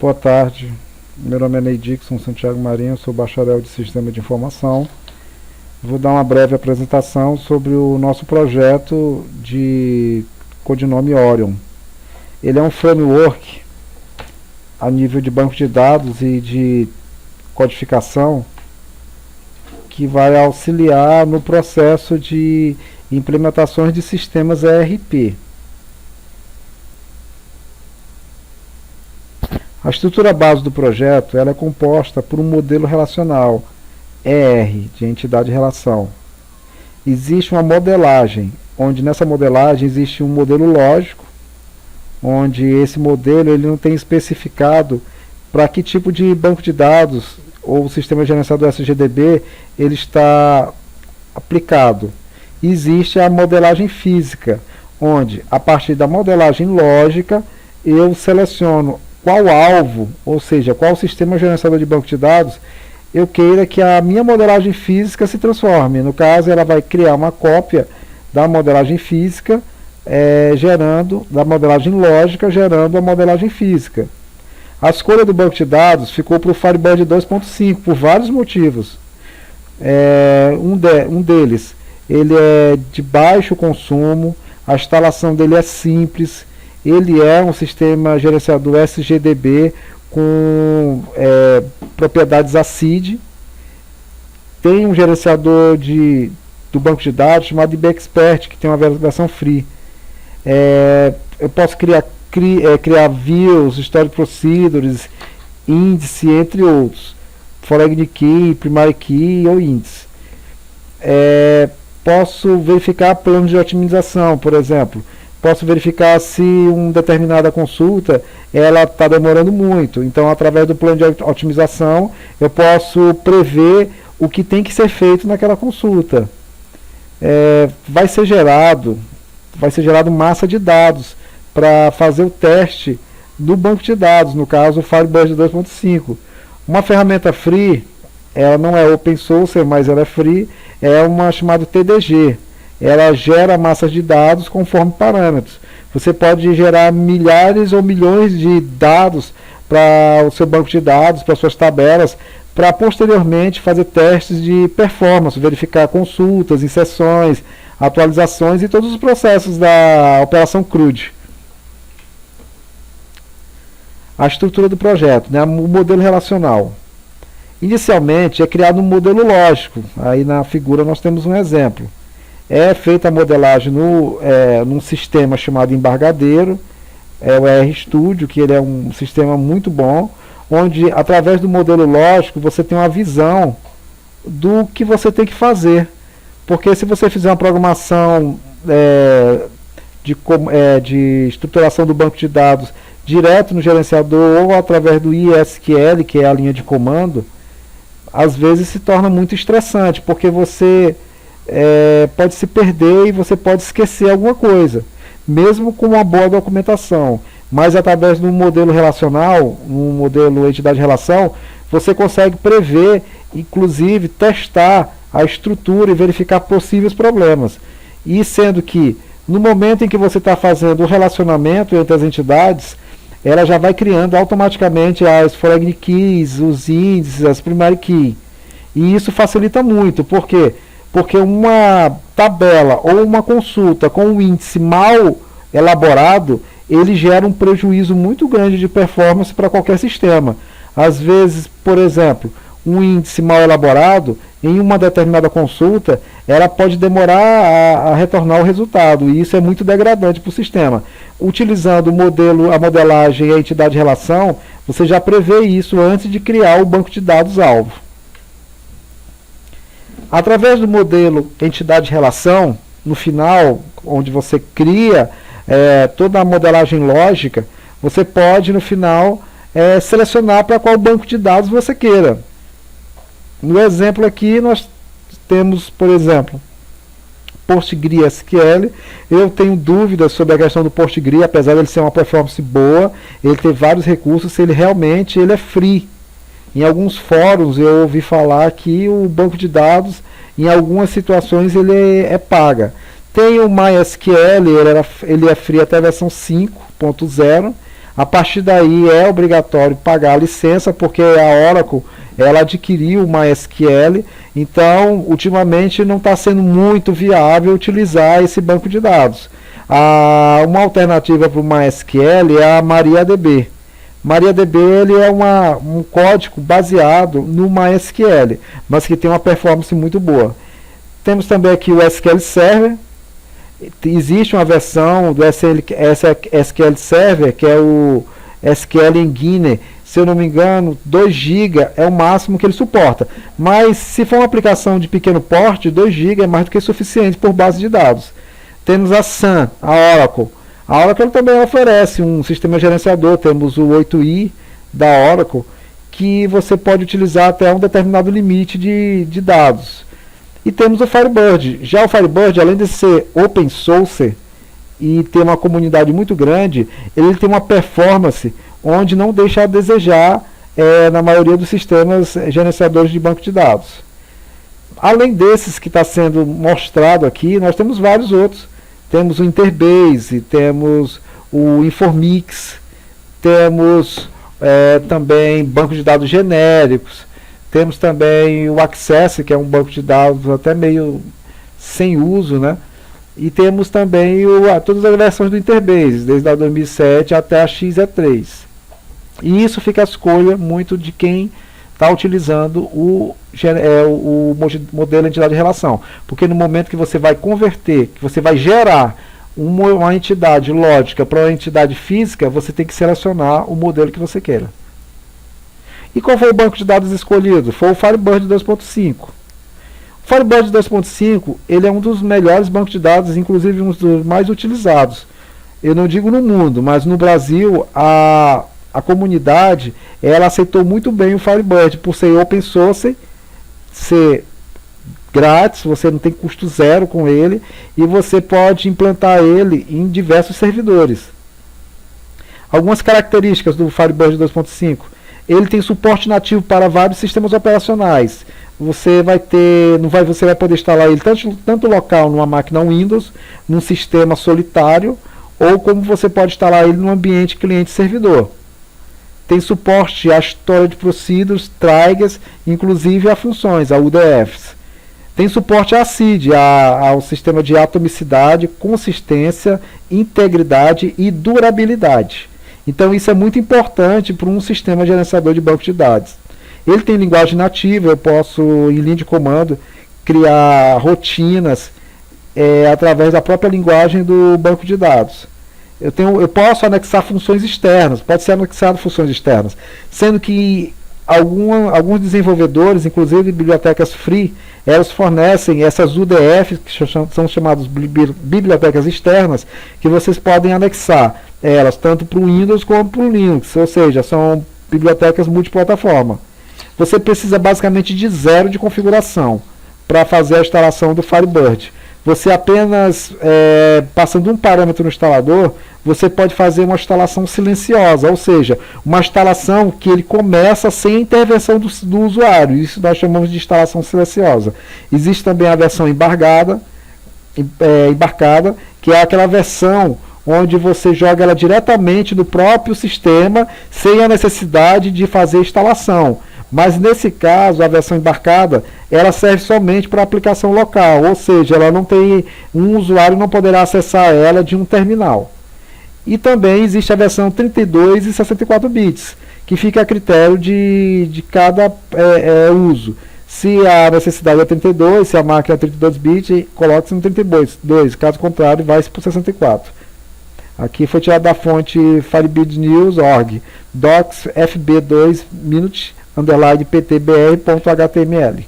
Boa tarde, meu nome é Ney Dixon Santiago Marinho, sou bacharel de Sistema de Informação. Vou dar uma breve apresentação sobre o nosso projeto de codinome Orion. Ele é um framework a nível de banco de dados e de codificação que vai auxiliar no processo de implementações de sistemas ERP. A estrutura base do projeto ela é composta por um modelo relacional, ER, de entidade-relação. Existe uma modelagem, onde nessa modelagem existe um modelo lógico, onde esse modelo ele não tem especificado para que tipo de banco de dados ou sistema gerenciado SGDB ele está aplicado. Existe a modelagem física, onde a partir da modelagem lógica eu seleciono qual alvo, ou seja, qual sistema gerenciador de banco de dados eu queira que a minha modelagem física se transforme. No caso, ela vai criar uma cópia da modelagem física, gerando, da modelagem lógica, gerando a modelagem física. A escolha do banco de dados ficou para o Firebird 2.5 por vários motivos. Um deles, ele é de baixo consumo, a instalação dele é simples, ele é um sistema gerenciador SGDB com propriedades ACID, tem um gerenciador do banco de dados chamado IBExpert, que tem uma versão free. Eu posso criar views, story procedures, índice, entre outros, foreign key, primary key ou índice. Posso verificar planos de otimização, por exemplo. Posso verificar se uma determinada consulta ela está demorando muito. Então, através do plano de otimização, eu posso prever o que tem que ser feito naquela consulta. Vai ser gerado massa de dados para fazer o teste do banco de dados, no caso o Firebird 2.5. Uma ferramenta free, ela não é open source, mas ela é free, é uma chamada TDG. Ela gera massas de dados conforme parâmetros. Você pode gerar milhares ou milhões de dados para o seu banco de dados, para suas tabelas, para posteriormente fazer testes de performance, verificar consultas, inserções, atualizações e todos os processos da operação CRUD. A estrutura do projeto, né? O modelo relacional. Inicialmente é criado um modelo lógico. Aí na figura nós temos um exemplo. É feita a modelagem num sistema chamado embargadeiro, o RStudio, que ele é um sistema muito bom, onde através do modelo lógico você tem uma visão do que você tem que fazer. Porque se você fizer uma programação de estruturação do banco de dados direto no gerenciador ou através do ISQL, que é a linha de comando, às vezes se torna muito estressante, porque você pode se perder e você pode esquecer alguma coisa, mesmo com uma boa documentação. Mas através de um modelo relacional, um modelo entidade-relação, você consegue prever, inclusive testar a estrutura e verificar possíveis problemas. E sendo que no momento em que você está fazendo o relacionamento entre as entidades, ela já vai criando automaticamente as foreign keys, os índices, as primary key. E isso facilita muito, porque uma tabela ou uma consulta com um índice mal elaborado, ele gera um prejuízo muito grande de performance para qualquer sistema. Às vezes, por exemplo, um índice mal elaborado, em uma determinada consulta, ela pode demorar a retornar o resultado, e isso é muito degradante para o sistema. Utilizando a modelagem e a entidade-relação, você já prevê isso antes de criar o banco de dados alvo. Através do modelo entidade-relação, no final, onde você cria toda a modelagem lógica, você pode, no final, selecionar para qual banco de dados você queira. No exemplo aqui, nós temos, por exemplo, PostgreSQL. Eu tenho dúvidas sobre a questão do Postgre, apesar de ele ser uma performance boa, ele tem vários recursos, ele realmente é free. Em alguns fóruns eu ouvi falar que o banco de dados, em algumas situações, ele é paga. Tem o MySQL, ele é free até a versão 5.0. A partir daí é obrigatório pagar a licença, porque a Oracle ela adquiriu o MySQL, então ultimamente não está sendo muito viável utilizar esse banco de dados. Uma alternativa para o MySQL é a MariaDB. MariaDB ele é um código baseado no MySQL, mas que tem uma performance muito boa. Temos também aqui o SQL Server. Existe uma versão do SQL Server, que é o SQL Engine. Se eu não me engano, 2 GB é o máximo que ele suporta. Mas se for uma aplicação de pequeno porte, 2 GB é mais do que suficiente por base de dados. Temos a Sun, a Oracle. A Oracle também oferece um sistema gerenciador. Temos o 8i da Oracle, que você pode utilizar até um determinado limite de dados. E temos o Firebird. Já o Firebird, além de ser open source e ter uma comunidade muito grande, ele tem uma performance onde não deixa a desejar na maioria dos sistemas gerenciadores de banco de dados. Além desses que está sendo mostrado aqui, nós temos vários outros. Temos o Interbase, temos o Informix, temos também bancos de dados genéricos, temos também o Access, que é um banco de dados até meio sem uso, né? E temos também todas as versões do Interbase, desde a 2007 até a XE3. E isso fica a escolha muito de quem está utilizando o modelo de entidade de relação. Porque no momento que você vai converter, que você vai gerar uma entidade lógica para uma entidade física, você tem que selecionar o modelo que você queira. E qual foi o banco de dados escolhido? Foi o Firebird 2.5. O Firebird 2.5 ele é um dos melhores bancos de dados, inclusive um dos mais utilizados. Eu não digo no mundo, mas no Brasil a comunidade ela aceitou muito bem o Firebird por ser open source, ser grátis, você não tem custo zero com ele e você pode implantar ele em diversos servidores. Algumas características do Firebird 2.5: ele tem suporte nativo para vários sistemas operacionais. Você vai poder instalar ele tanto local numa máquina Windows, num sistema solitário, ou como você pode instalar ele no ambiente cliente-servidor. Tem suporte a Storage Procedures, triggers, inclusive a funções, a UDFs. Tem suporte a CID, ao sistema de atomicidade, consistência, integridade e durabilidade. Então isso é muito importante para um sistema gerenciador de banco de dados. Ele tem linguagem nativa, eu posso, em linha de comando, criar rotinas através da própria linguagem do banco de dados. Eu posso anexar funções externas, pode ser anexado funções externas, sendo que alguns desenvolvedores, inclusive bibliotecas free, elas fornecem essas UDFs, que são chamadas bibliotecas externas, que vocês podem anexar elas tanto para o Windows como para o Linux, ou seja, são bibliotecas multiplataforma. Você precisa basicamente de zero de configuração para fazer a instalação do Firebird. Você apenas passando um parâmetro no instalador, você pode fazer uma instalação silenciosa, ou seja, uma instalação que ele começa sem a intervenção do usuário. Isso nós chamamos de instalação silenciosa. Existe também a versão embarcada, que é aquela versão onde você joga ela diretamente no próprio sistema, sem a necessidade de fazer instalação. Mas nesse caso, a versão embarcada, ela serve somente para aplicação local, ou seja, ela não tem, um usuário não poderá acessar ela de um terminal. E também existe a versão 32 e 64 bits, que fica a critério de cada uso. Se a necessidade é 32, se a máquina é 32 bits, coloque-se no 32, caso contrário, vai-se para o 64. Aqui foi tirado da fonte firebird.news.org, docs fb2 minute _ptbr.html.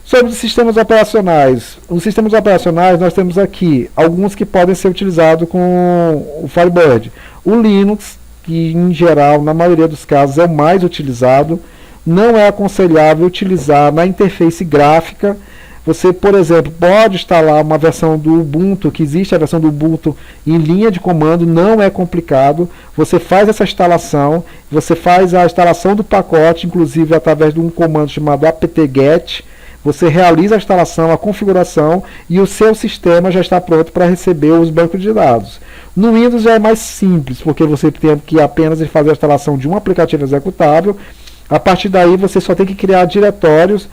Sobre os sistemas operacionais. Os sistemas operacionais nós temos aqui alguns que podem ser utilizados com o Firebird. O Linux, que em geral, na maioria dos casos, é o mais utilizado. Não é aconselhável utilizar na interface gráfica. Você, por exemplo, pode instalar uma versão do Ubuntu, que existe a versão do Ubuntu em linha de comando, não é complicado. Você faz essa instalação, você faz a instalação do pacote, inclusive através de um comando chamado apt-get. Você realiza a instalação, a configuração e o seu sistema já está pronto para receber os bancos de dados. No Windows já é mais simples, porque você tem que apenas fazer a instalação de um aplicativo executável. A partir daí você só tem que criar diretórios,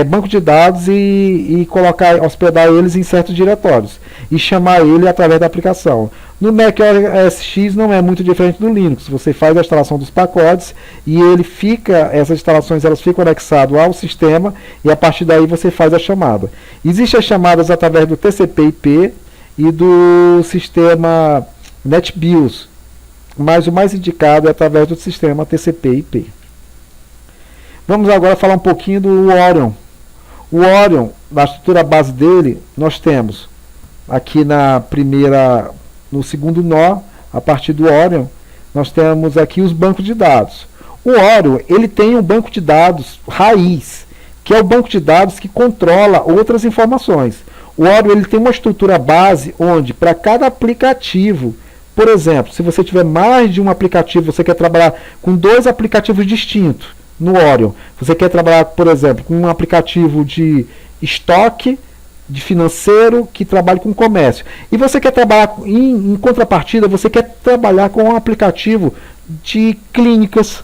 banco de dados e colocar, hospedar eles em certos diretórios e chamar ele através da aplicação. No Mac OS X não é muito diferente do Linux. Você faz a instalação dos pacotes e ele fica, essas instalações elas ficam anexadas ao sistema e a partir daí você faz a chamada. Existem as chamadas através do TCP/IP e do sistema NetBIOS, mas o mais indicado é através do sistema TCP/IP. Vamos agora falar um pouquinho do Orion. O Orion, na estrutura base dele, nós temos aqui no segundo nó, a partir do Orion, nós temos aqui os bancos de dados. O Orion, ele tem um banco de dados raiz, que é o banco de dados que controla outras informações. O Orion, ele tem uma estrutura base onde, para cada aplicativo, por exemplo, se você tiver mais de um aplicativo, você quer trabalhar com 2 aplicativos distintos, no Orion, você quer trabalhar, por exemplo, com um aplicativo de estoque, de financeiro, que trabalhe com comércio. E você quer trabalhar, em contrapartida, você quer trabalhar com um aplicativo de clínicas.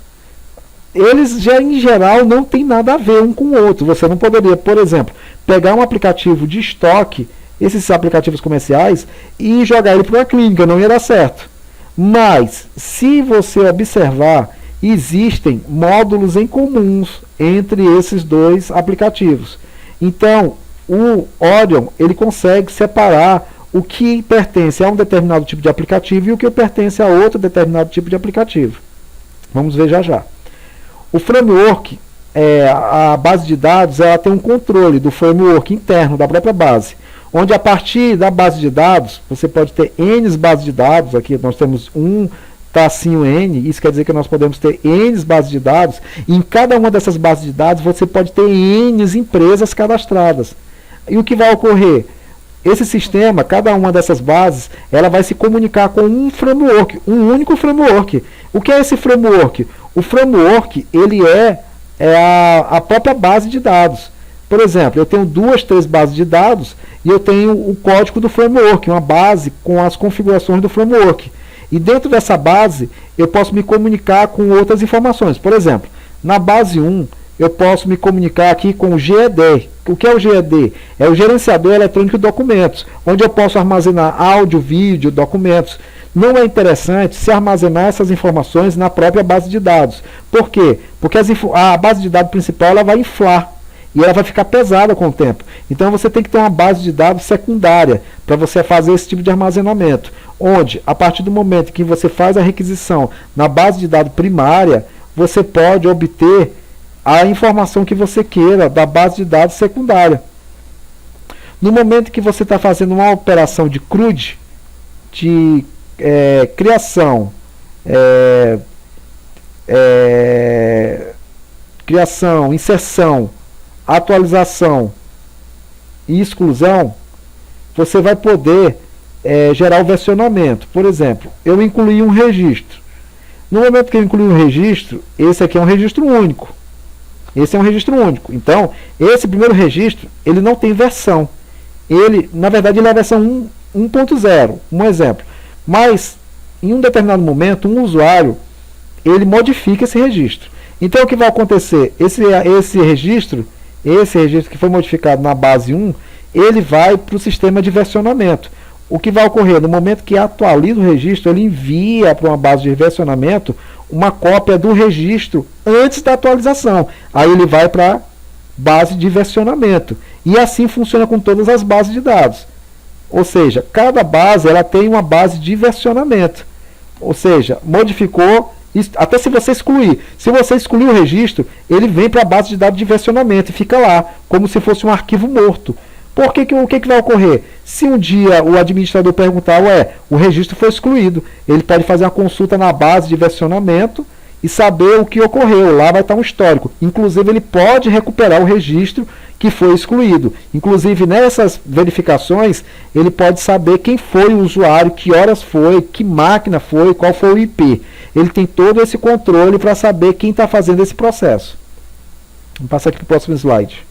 Eles já, em geral, não tem nada a ver um com o outro. Você não poderia, por exemplo, pegar um aplicativo de estoque, esses aplicativos comerciais, e jogar ele para uma clínica. Não ia dar certo. Mas, se você observar, existem módulos em comuns entre esses 2 aplicativos. Então, o Orion, ele consegue separar o que pertence a um determinado tipo de aplicativo e o que pertence a outro determinado tipo de aplicativo. Vamos ver já já. O framework, a base de dados, ela tem um controle do framework interno da própria base, onde a partir da base de dados, você pode ter N bases de dados, aqui nós temos tracinho N, isso quer dizer que nós podemos ter N bases de dados, e em cada uma dessas bases de dados você pode ter N empresas cadastradas. E o que vai ocorrer? Esse sistema, cada uma dessas bases, ela vai se comunicar com um framework, um único framework. O que é esse framework? O framework, ele é a própria base de dados. Por exemplo, eu tenho 2, 3 bases de dados e eu tenho o código do framework, uma base com as configurações do framework. E dentro dessa base, eu posso me comunicar com outras informações. Por exemplo, na base 1, eu posso me comunicar aqui com o GED. O que é o GED? É o Gerenciador Eletrônico de Documentos, onde eu posso armazenar áudio, vídeo, documentos. Não é interessante se armazenar essas informações na própria base de dados. Por quê? Porque a base de dados principal ela vai inflar. E ela vai ficar pesada com o tempo. Então você tem que ter uma base de dados secundária para você fazer esse tipo de armazenamento. Onde, a partir do momento que você faz a requisição na base de dados primária, você pode obter a informação que você queira da base de dados secundária. No momento que você está fazendo uma operação de CRUD, de criação, inserção, atualização e exclusão, você vai poder gerar o versionamento. Por exemplo, eu incluí um registro. No momento que eu incluí um registro, esse aqui é um registro único. Esse é um registro único. Então, esse primeiro registro, ele não tem versão. Ele, na verdade, ele é a versão 1.0, um exemplo. Mas, em um determinado momento, um usuário, ele modifica esse registro. Então, o que vai acontecer? Esse registro que foi modificado na base 1, ele vai para o sistema de versionamento. O que vai ocorrer? No momento que atualiza o registro, ele envia para uma base de versionamento uma cópia do registro antes da atualização. Aí ele vai para a base de versionamento. E assim funciona com todas as bases de dados. Ou seja, cada base ela tem uma base de versionamento. Ou seja, modificou, até se você excluir. Se você excluir o registro, ele vem para a base de dados de versionamento e fica lá, como se fosse um arquivo morto. O que vai ocorrer? Se um dia o administrador perguntar, o registro foi excluído, ele pode fazer uma consulta na base de versionamento e saber o que ocorreu. Lá vai estar um histórico. Inclusive, ele pode recuperar o registro que foi excluído. Inclusive, nessas verificações, ele pode saber quem foi o usuário, que horas foi, que máquina foi, qual foi o IP. Ele tem todo esse controle para saber quem está fazendo esse processo. Vamos passar aqui para o próximo slide.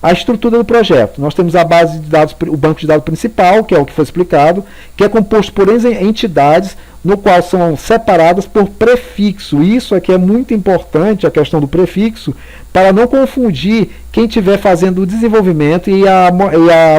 A estrutura do projeto. Nós temos a base de dados, o banco de dados principal, que é o que foi explicado, que é composto por entidades, no qual são separadas por prefixo. Isso aqui é muito importante, a questão do prefixo, para não confundir quem estiver fazendo o desenvolvimento e a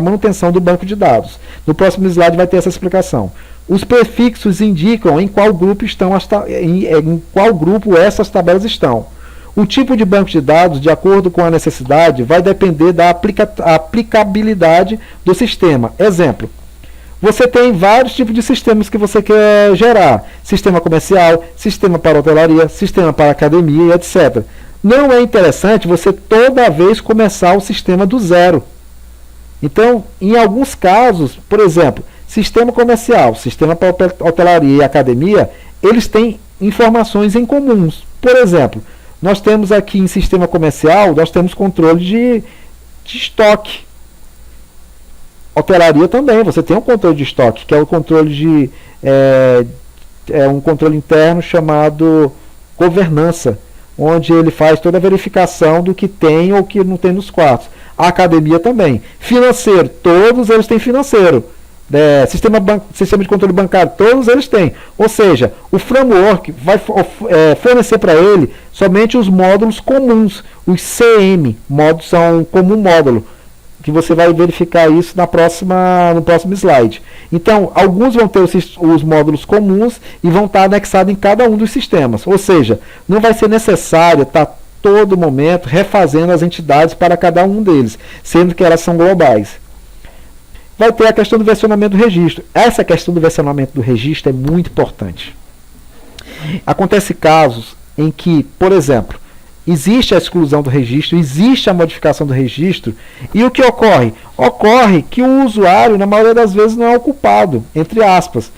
manutenção do banco de dados. No próximo slide vai ter essa explicação. Os prefixos indicam em qual grupo em qual grupo essas tabelas estão. O tipo de banco de dados, de acordo com a necessidade, vai depender da aplicabilidade do sistema. Exemplo, você tem vários tipos de sistemas que você quer gerar. Sistema comercial, sistema para hotelaria, sistema para academia, etc. Não é interessante você toda vez começar o sistema do zero. Então, em alguns casos, por exemplo, sistema comercial, sistema para hotelaria e academia, eles têm informações em comuns. Por exemplo, nós temos aqui em sistema comercial, nós temos controle de estoque. Hotelaria também, você tem um controle de estoque, que é o controle de um controle interno chamado governança, onde ele faz toda a verificação do que tem ou que não tem nos quartos. A academia também. Financeiro, todos eles têm financeiro. Sistema de controle bancário, todos eles têm. Ou seja, o framework vai fornecer para ele somente os módulos comuns, os CM, módulos são comum módulo, que você vai verificar isso no próximo slide. Então, alguns vão ter os módulos comuns e vão estar anexados em cada um dos sistemas. Ou seja, não vai ser necessário estar todo momento refazendo as entidades para cada um deles, sendo que elas são globais. Vai ter a questão do versionamento do registro. Essa questão do versionamento do registro é muito importante. Acontece casos em que, por exemplo, existe a exclusão do registro, existe a modificação do registro, e o que ocorre? Ocorre que o usuário, na maioria das vezes, não é o culpado, entre aspas.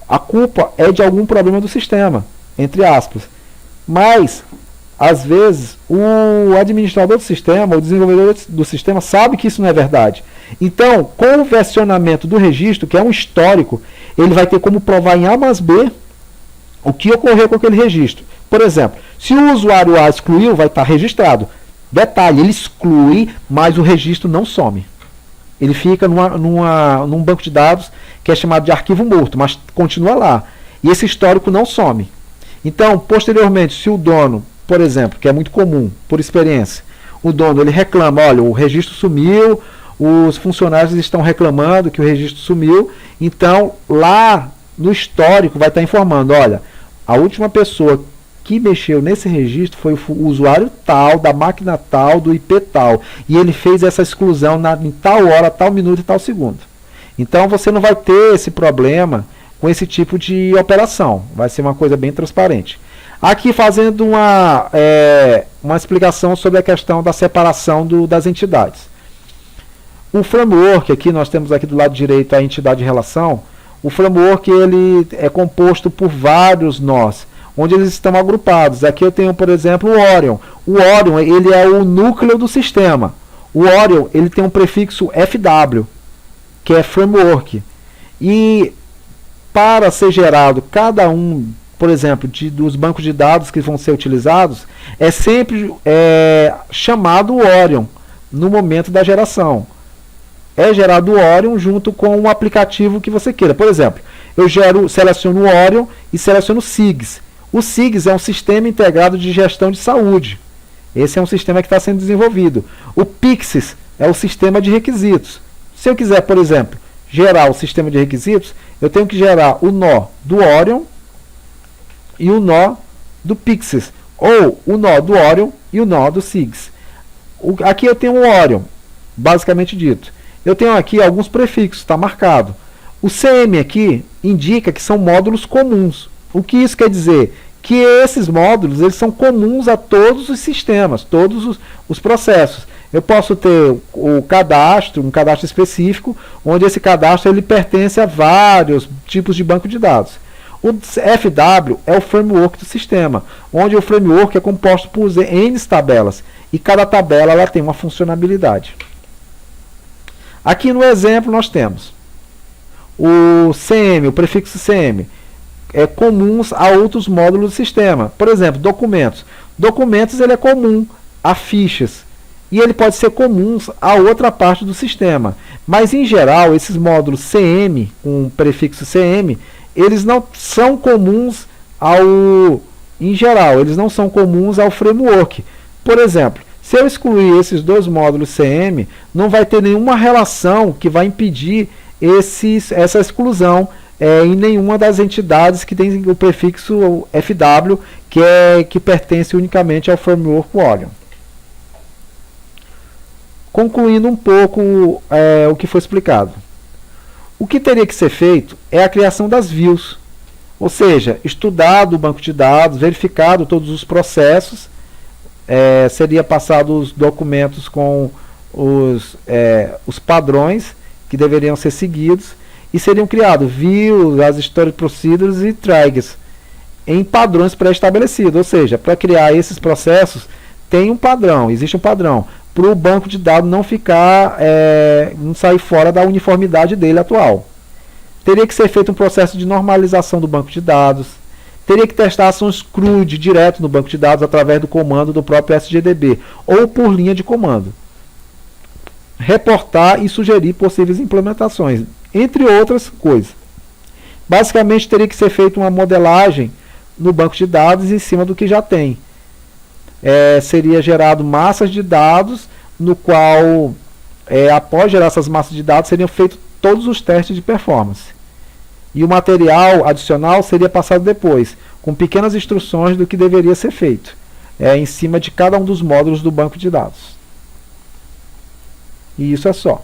A culpa é de algum problema do sistema, entre aspas. Mas, às vezes, o administrador do sistema, o desenvolvedor do sistema, sabe que isso não é verdade. Então, com o versionamento do registro, que é um histórico, ele vai ter como provar em A mais B o que ocorreu com aquele registro. Por exemplo, se o usuário A excluiu, vai estar registrado. Detalhe, ele exclui, mas o registro não some. Ele fica num banco de dados que é chamado de arquivo morto, mas continua lá. E esse histórico não some. Então, posteriormente, se o dono, por exemplo, que é muito comum, por experiência, o dono ele reclama, olha, o registro sumiu, os funcionários estão reclamando que o registro sumiu, então lá no histórico vai estar informando, olha, a última pessoa que mexeu nesse registro foi o usuário tal, da máquina tal, do IP tal, e ele fez essa exclusão em tal hora, tal minuto e tal segundo. Então você não vai ter esse problema com esse tipo de operação, vai ser uma coisa bem transparente. Aqui fazendo uma explicação sobre a questão da separação das entidades. O framework, aqui nós temos aqui do lado direito a entidade de relação. O framework ele é composto por vários nós, onde eles estão agrupados. Aqui eu tenho, por exemplo, o Orion. O Orion ele é o núcleo do sistema. O Orion ele tem um prefixo FW, que é framework. E para ser gerado cada um, por exemplo, dos bancos de dados que vão ser utilizados, é sempre chamado Orion no momento da geração. É gerado o Orion junto com o aplicativo que você queira. Por exemplo, eu seleciono o Orion e seleciono o SIGS. O SIGS é um sistema integrado de gestão de saúde. Esse é um sistema que está sendo desenvolvido. O Pixis é o sistema de requisitos. Se eu quiser, por exemplo, gerar o sistema de requisitos, eu tenho que gerar o nó do Orion e o nó do Pixis, ou o nó do Orion e o nó do SIGS. Aqui eu tenho o Orion, basicamente dito. Eu tenho aqui alguns prefixos, está marcado. O CM aqui indica que são módulos comuns. O que isso quer dizer? Que esses módulos eles são comuns a todos os sistemas, todos os processos. Eu posso ter um cadastro específico, onde esse cadastro ele pertence a vários tipos de banco de dados. O FW é o framework do sistema, onde o framework é composto por N tabelas, e cada tabela ela tem uma funcionalidade. Aqui no exemplo nós temos o CM, o prefixo CM, comuns a outros módulos do sistema. Por exemplo, documentos. Documentos ele é comum a fichas. e ele pode ser comum a outra parte do sistema. Mas, em geral, esses módulos CM, com o prefixo CM, eles não são comuns em geral, eles não são comuns ao framework. Por exemplo, se eu excluir esses dois módulos CM, não vai ter nenhuma relação que vai impedir essa exclusão em nenhuma das entidades que tem o prefixo FW, que pertence unicamente ao framework Orion. Concluindo um pouco o que foi explicado. O que teria que ser feito é a criação das views, ou seja, estudado o banco de dados, verificado todos os processos, seria passado os documentos com os padrões que deveriam ser seguidos, e seriam criados views, as story procedures e triggers em padrões pré-estabelecidos, ou seja, para criar esses processos tem um padrão, existe um padrão, para o banco de dados não não sair fora da uniformidade dele atual. Teria que ser feito um processo de normalização do banco de dados, teria que testar ações CRUD direto no banco de dados através do comando do próprio SGDB ou por linha de comando. Reportar e sugerir possíveis implementações, entre outras coisas. Basicamente teria que ser feita uma modelagem no banco de dados em cima do que já tem. Seria gerado massas de dados, no qual, após gerar essas massas de dados, seriam feitos todos os testes de performance. E o material adicional seria passado depois, com pequenas instruções do que deveria ser feito, em cima de cada um dos módulos do banco de dados. E isso é só.